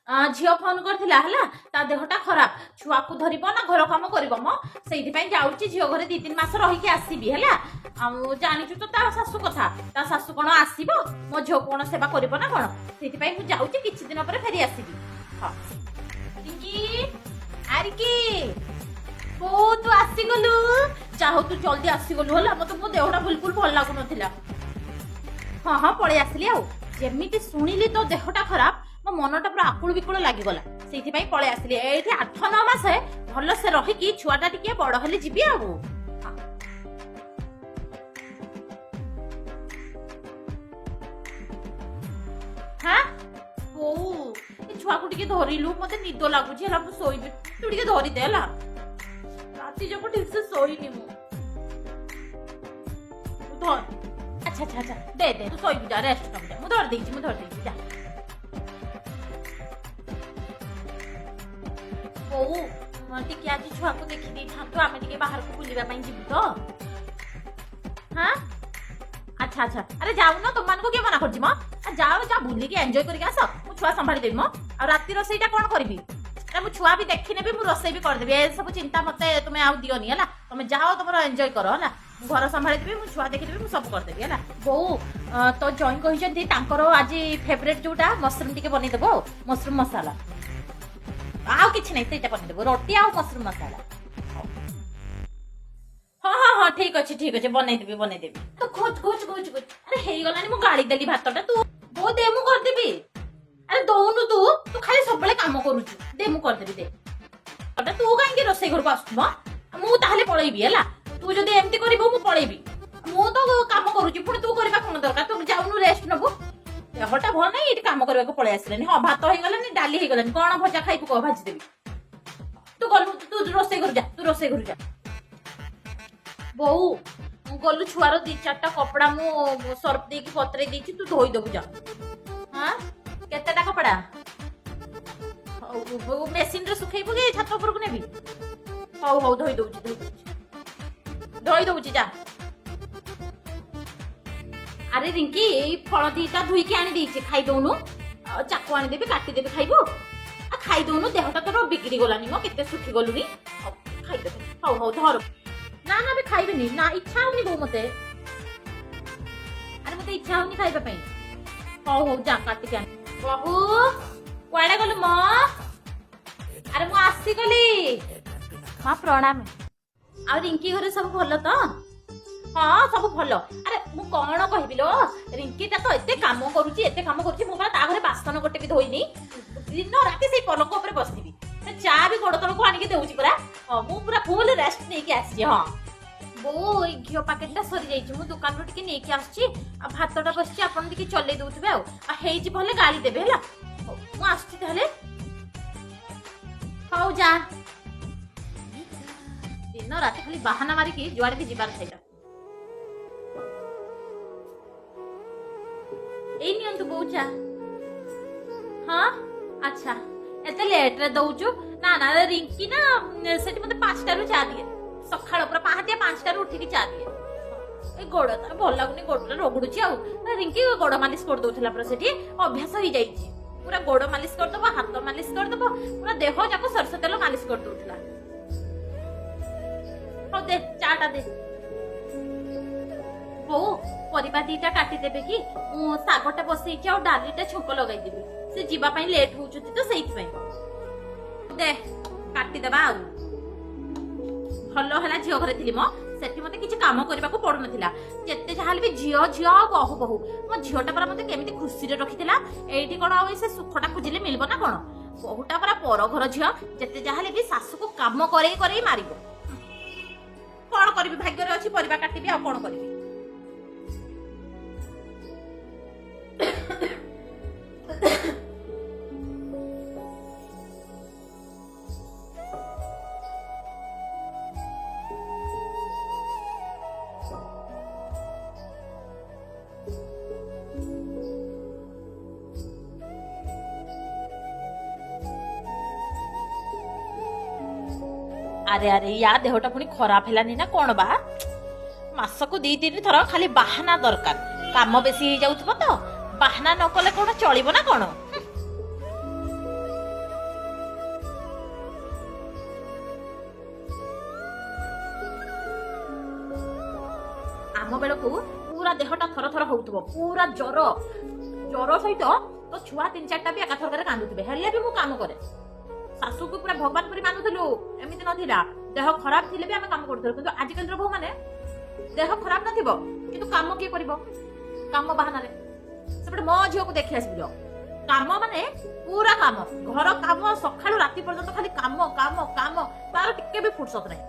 झील फोन करथिला ता देहटा खराब छुआ को धरिब ना घर काम करिब म सेइथि जाऊँगी झील घरे 2-3 मास रहीकि आसबि है जानिचु तो ता सासु कथा ता सासु कौन आसब मो झील कौन सेवा करिब ना कौन से जाऊँगी किछि दिन पर फेरी आसबि हाँ आरिकी ओ तू आसीगलु चाहो तू जल्दी आसीगलु हला मते मो देहटा बिल्कुल भल लागु नथिला हाँ हाँ पळे आसली आउ जेमिति सुनिली तो देहटा खराब मो मनटा पूरा आकुल बिकुल लागिगला सेइथि पळे आसली एठी 8-9 मास भल से रहिकी छुआटा टिके बड़ हेले जिबि आउ हाँ ओ छुआ को टिके धरिलु मते निद लागुची हला मु सोइबि तू टिके धरि दे हला राती जब ठीक से सोइनी मु धर अच्छा अच्छा अच्छा दे दे तू सोइबि जा रेस्ट कर जा मु धर देइची जा ओ टिके आज छुआ को देखि दी था तो आमे टिके बाहर को बुलिबा पई जिबु तो हां अच्छा अच्छा अरे जाऊ ना तुम मान को के मना करजी म जाओ जा बुली के एन्जॉय करिक आस मु छुआ संभाली देबी म आ राती रोसईटा कोन करबी अरे मु छुआ भी देखि नेबी मु रोसई भी कर देबी ए सब चिंता मते तुमे आउ दियोनी हला तुमे जाओ तुमरो एन्जॉय करो हला मु घर संभाली देबी मु छुआ देखि देबी मु सब कर देबी हला बो तो जॉइन कहि जंती तांकर आज फेवरेट जोटा मशरूम टिके बनै देबो मशरूम मसाला आउ किछि नै सेटा बनै देबो रोटी आउ मशरूम मसाला हाँ हाँ हाँ ठीक अच्छे बनै देबी तो खोज अरे हेई गलानी मु गाड़ी देली भातटा तू बो दे मु कर देबी अरे दोनु तू खाली सब बेले काम करूछु दे मु कर देबी दे अरे तू काहे के रोसई घर को आसु मु ताहले पळेबी हला तू जदी एम्ति करबो मु पळेबी मु तो काम करूछु पुणी तू करबा कोन दरकार तू जाउनु रेस्ट नबो देहटा भल नै एटी काम करबा को पळे आसलेनी हां भात होई गलानी डाली होई गलानी कोन भजा खाइबो को भाजी देबी तू गलु तू रोसई घर जा बहु मु गलु छुआर 2-4टा कपड़ा मु सर्फ देकी पत्रे देकी तू धोई दबु जा हां केतेटा कपड़ा मेसिन रे सुखैबो के छात ऊपर को नेबी हौ धोई दउची जा अरे रिंकी ए फल दीटा धुई के आनी देछि खाइ दउनु चाकू आनी देबी काटी देबी खाइबो आ खाइ दउनु देहटा तोर बिगड़ी गलानी म केते सुखी गलुनी खाइ दे हौ धर ना ना बे खाइबेनी ना इच्छा होनी बो मते अरे मते इच्छा होनी खाइबा पई हौ जा काटी के बाबू कुआडे गलु म अरे मु आसी गली मां प्रणाम आ रिंकी घरे सब भलो तो हाँ सब भलो अरे मु कोन कहबी लो रिंकी ता तो एते काम करूची मु ता घरे बासन गोटे भी धोइनी दिन राती से पलक ऊपर बसथिबी चा भी गोड़ तल को आनिके देउची पूरा मु पूरा फुल रेस्ट नै के आसी हां बो ए घियो पैकेटटा सरी जाइची मु दुकान रो टिके नै के आसी आ भातटा बसची आपन टिके चले दउतबे आ हेइची भले गाली देबे हला मु आसी ताले हौ जा दिन रात खाली बहाना मारी की जुआरे भी जीवार थाइला ए नियंतु बोचा हां अच्छा एते लेट रे दउचु ना ना रिंकी ना सेठी मते 5टा रु चा दिए सखाळ पूरा 5टा रु उठी की चा दिए ए गोड़ त भल लागुनी गोड़ रगुडुची आ रिंकी गोड़ मालिश कर दउथला पर सेठी अभ्यास हो जाईची पूरा गोड़ मालिश कर दबो हाथ मालिश कर दबो पूरा देह जाको सरस तेल मालिश कर दउथला हो दे चाटा दे बो परिबा दीटा काटी देबे की मु सागटा बसई के और डालीटा छुंक लगाई देबी से जीवा पई लेट होउछती तो सेहि पई दे काटी देबा आ भलो हला झियो घरे थिली म सेठी मते किछ काम करबा को पडु नथिला जेते जहाल भी झियो बहु मो झियोटा पर मते केमिति खुशी रे रखिथिला एठी कोन आ से सुखटा खुजिले मिलबो ना कोन बहुटा पर पर घर झियो जेते जहाल भी सासु को काम करे मारिबो कोन करबी भाग्य रे अछि परिबा काटिबी आ कोन करबी अरे अरे या देहटा पुणी खराब हेलानी ना कोन बा मासको 2-3 थर खाली बाहाना दरकार काम बेसी हो जाउथबो तो बाहाना न कले कोन चलिबो ना कोन बेलू पूरा देहटा थर थर होउथबो पूरा ज्वर ज्वर सहित तो छुआ 3-4टा भी एकाथरकर कांदुथिबे हेले भी मु काम करे सासू को पूरा भगवान परी मानुथलु एमिति नथिला देह खराब थिले भी आमे काम करथलु किंतु आजिकल रो बहु माने देह खराब नथिबो किंतु काम के करबो काम बहाना रे सेपटे मो झियो को देखि आसिबिलो काम माने पूरा काम घर काम सखाळु राति पर्यंत खाली काम काम काम तार टिके भी फुर्सत नहीं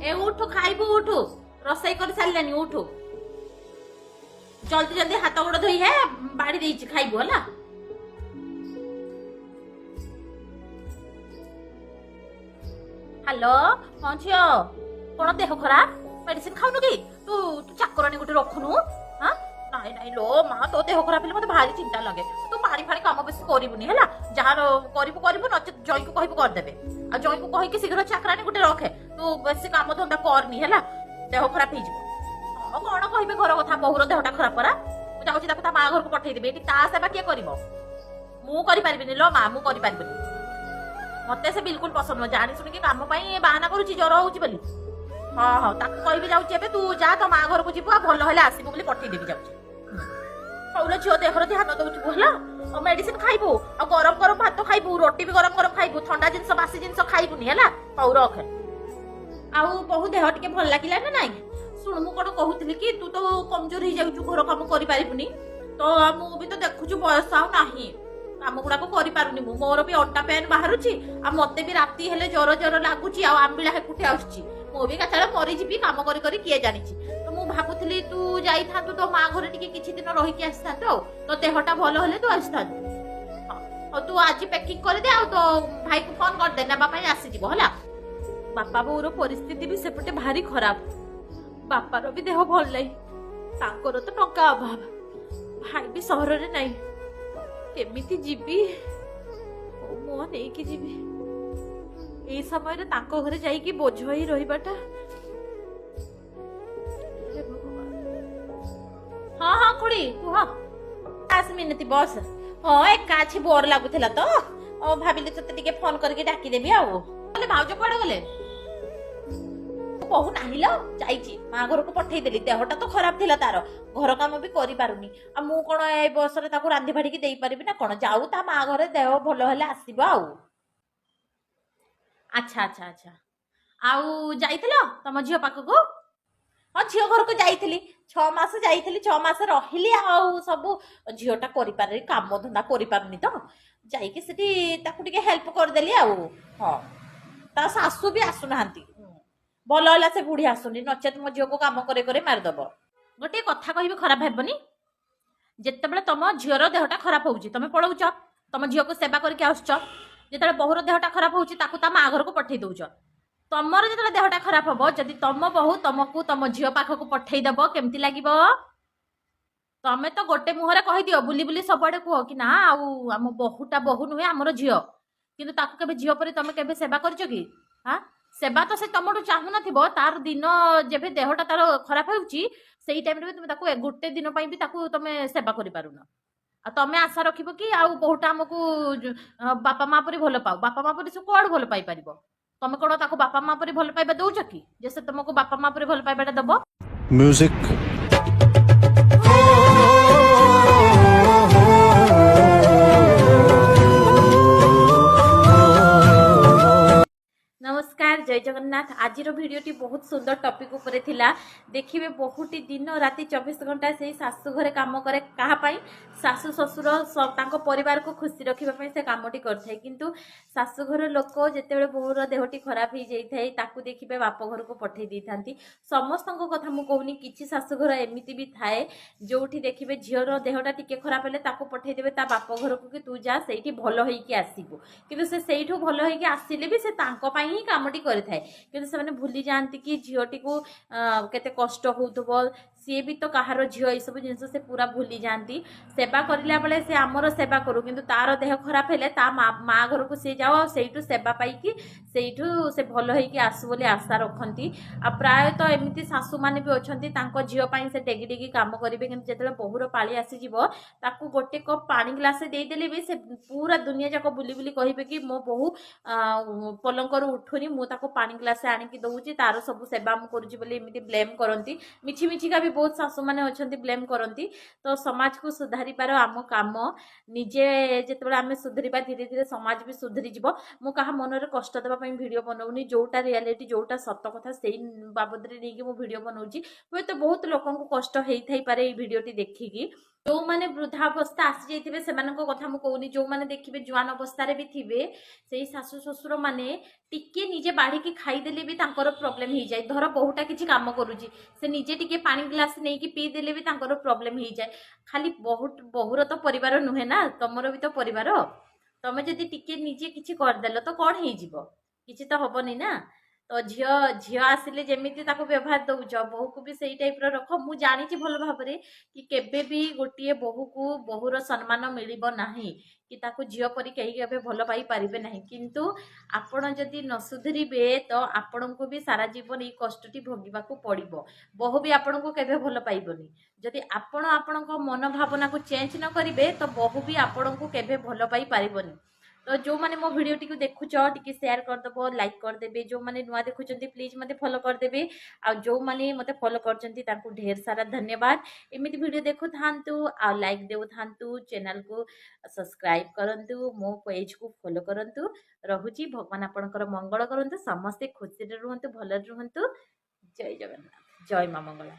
ए उठो खाइबू उठो रसोई कर सारिलानी उठो जल्दी जल्दी हाथ गोड़ धोई है बाड़ी देइछि खाइबू हला हेलो हां झियो कोन देह खराब मेडिसिन खाउनु कि तू तू चाकरानी गुटे रखनु हां नाइ नाइ लो मां तो देह खराब ले मते भारी चिंता लगे तू पानी फानी काम बेसी करिबुनी हला जहार करिबु नचे जय को कहबु कर देबे आ जय को कहि कि शीघ्र चाकरानी गुटे रखे तू बेसी काम धंदा करनी हला देह खराब हे जिवो कौन कहबे घर कथा बहुर देहटा खराब परा मु जाउछि ताको ता मां घर को पठेई देबे एटी ता सेवा के करिवो मु करि परिबिनी लो मां मु करि परिबिनी मते से बिल्कुल पसंद न जानि सुनि के काम पई बहाना करूछि ज्वर होउछि बोली हां हां ताको कहबे जाउछि एबे तू जा तो मां घर को जिबो आ भलो हेले आसीबो बोली पठेई देबी जाउछि हौला छियो देहर ध्यान दउछु बोला और मेडिसिन खाइबो आ गरम गरम भात खाइबो रोटी भी गरम गरम खाइबो ठंडा जिंस बासी जिंस खाइबुनी हला हौ रखे आउ बहु देह टिके भल लागिला ना नाही सुन मु कोन कहूतली कि तू तो कमजोर ही जाउछु घर काम करि पारिबुनी तो मु भी तो देखुछु बयस आउ नाही काम गुडा को करि पारुनी मु मोर भी अंटा पेन बाहरुची आ मते भी राती हेले ज्वर ज्वर लागुची आ आंबिला हे कुटे आउची मु भी काचाला मरि जिबी काम करि करि किए जानिची तो मु भाबुतली तू जाई थांतु तो मां घरे टिके किछि दिन रहि के आस्तांतो तो देहटा भलो हेले तू आस्तांतु और तू आज पैकिंग कर दे आ तो भाई को फोन कर दे ना बापा आसी जिवो हला बापा बोर परिस्थिति भी सेपटे भारी खराब बापार भी देह भल नहीं ताकर तो टंका अभाव भाई भी सहर रे नहीं केमिति जीवी मो नहीं कि जीवी ए समय रे ताको घरे जाई कि बोझ ही रहिबाटा हां हां खुड़ी तू हां 5 मिनिट बस हां एका छी बोर लागुथला तो ओ भाबिले तते टिके फोन करके डाकी देबी आ बोले भाउज कोड गले बहु नाही लो जाईची मां घर को पठेई देली देहटा तो खराब थिला तार घर काम भी करि पारुनी आ मु कोन ए बस रे ताको रांधी भाडी की देई परिबी ना कोन जाऊ ता मां घरे देह भलो हेले आसीबो आउ अच्छा अच्छा अच्छा आउ जाईतलो तम झियो पाख को हां झियो घर को जाईतली 6 मास जाईतली 6 मास रहिली आउ सब झियोटा करि पारे काम धंदा करि पारुनी तो जाई के सेठी ताकू टिके हेल्प कर देली आउ हां ता सासू भी आसु नाहंती भलो होला से बुढ़ी आसुनी नचेत मो झियो को काम करे करे मार दबो गोटे कथा कहबे खराब हेबनी जेते बेले तम झियोर देहटा खराब होउची तमे पळौछ तम झियो को सेवा करके आउछ जेते बहुर देहटा खराब होउची ताकू ता मां घर को पठेई दउछ तमर जेते देहटा खराब हबो जदी तम बहु तमको तम झियो पाख को पठेई दबो केमति लागिबो तमे तो गोटे मुहरे कहि दियो बुली बुली सबडे को कि ना आउ हम बहुटा बहु नुहे हमर झियो किंतु ताकू केबे झियो परी तमे केबे सेवा करछ कि हां सेवा तो से तमठू चाहू नथिबो तार दिन जेबे देहटा तार खराब होउची सेही टाइम रे तुम ताकू गोटे दिन पई भी ताकू तमे सेवा करि पारुना आ तमे आशा रखिबो कि आउ बहुटा हमकू बापा मां परी भलो पाउ बापा मां परी से कोड भलो पाई परिबो तमे कोन ताकू बापा मां परी भलो पाइबा दउछ कि जे से तुमको बापा मां परी भलो पाइबाटा दबो म्यूजिक नमस्कार जय जगन्नाथ आज भिडियोटी बहुत सुंदर टॉपिक ऊपर थिला देखिए बहुत दिन राति 24 घंटा से सासू घरे काम करे कहा सासू ससुर तांको परिवार को खुशी रखा से कामटी करथाय किंतु सासू घर लोक जेतेबेले बहुर देहटी खराब हो जाए ताकू देखिए बाप घर को पठे दी थांती समस्त कथा मु कहूनी किछि सासू घर एमिति भी थाए जोठी देखिए झीर देहटा टिके खराब हेले ताकू पठे देबे ता बाप घर को कि तू जा सेठी भलो होइकी आसीबो किंतु से सेठू भलो होइकी आसीले भी से तांको पई ही कामटी करिथाय किंतु से माने भूली जानती कि झीटी को केते कष्ट होउतबो सी भी तो कहार झील ये सब जिन से पूरा भूली जाती सेवा करला बेले से आमर सेवा करू किंतु तार देह खराब हेले ता माँ घर को सी जाओ से सेवा पाई से भल होइकी आसु बोली आशा रखती आ प्रायतः एमती शाशु मैंने भी अच्छा झील से टेगी टेगी काम करेंगे कि जो बहुर पाली आसीज ताकू गोटे कप पानी ग्लास देदेले भी से पूरा दुनिया जाक बुली बुली कहे कि मो बहु पलंकर उठुनी मुझे पानी ग्लास आणिकी दौची तार सब सेवा मुझे बोली ब्लेम करती मिछि मिछिका भी बहुत शाशु मैंने अच्छा ब्लेम करती तो समाज को सुधारी पार आम काम निजे जिते आम सुधरिबा धीरे धीरे समाज भी सुधरी जीव मु कहा मनरे कष्ट देवाई भिडियो बनाऊनी जोटा रियालिटी जोटा सत कथा से बाबद नहीं भिडियो बनाऊँगी हे तो बहुत लोक कष्ट होई पारे ये भिडियोटी देखिकी जो मैंने वृद्धावस्था आसी जाइए से कथा मुझे जो मैंने देखिए जुआन अवस्था भी थे से शाशु शशुर मैंने टिके निजे बाढ़ी खाईदेले भी प्रोब्लेम हो जाए धर बहुटा किसी काम करुच्ची से निजे टिके पानी ग्लास नहीं कि पीदेले भी प्रोब्लेम हो जाए खाली बहुत बहुर तो परिवार नुहे ना तुमर भी तो परिवार तुम जदि टिके निजे किसी करदेल तो कौन हो किसी तो हेनी ना तो झी आसिले जमीती व्यवहार दौच बहु को भी सही टाइप रख मु जानी भल भाव कि केबे भी गोटे बहु को बहुर सम्मान मिल ना कि ताकू झील परी कहीं भल पाई पारे ना किंतु आपण जदि न सुधरीबे तो आपण को भी सारा जीवन ये कष्टटी भोगवाक पड़ो बहु भी आपण को केबे भल पाइबनी जदि आपण आपण मन भावना को चेंज न करेंगे तो बहु भी आपण को केबे भल पाई पारिबनी तो जो मैंने मो वीडियो टी देखुच टी शेयर करदेव लाइक करदे जो मैंने नुआ देखुं प्लीज मते फॉलो करदेवे आ जो मैंने मते फॉलो कर ढेर सारा धन्यवाद एमती वीडियो देखु थांतु आ लाइक देउ थांतु चैनल को सब्सक्राइब करंतु मो पेज को फॉलो करंतु रहुची भगवान आपनकर मंगल करंतु समस्ते खुशी रे रुहंतु भले रुहंतु जय जगन्नाथ जय मां मंगला।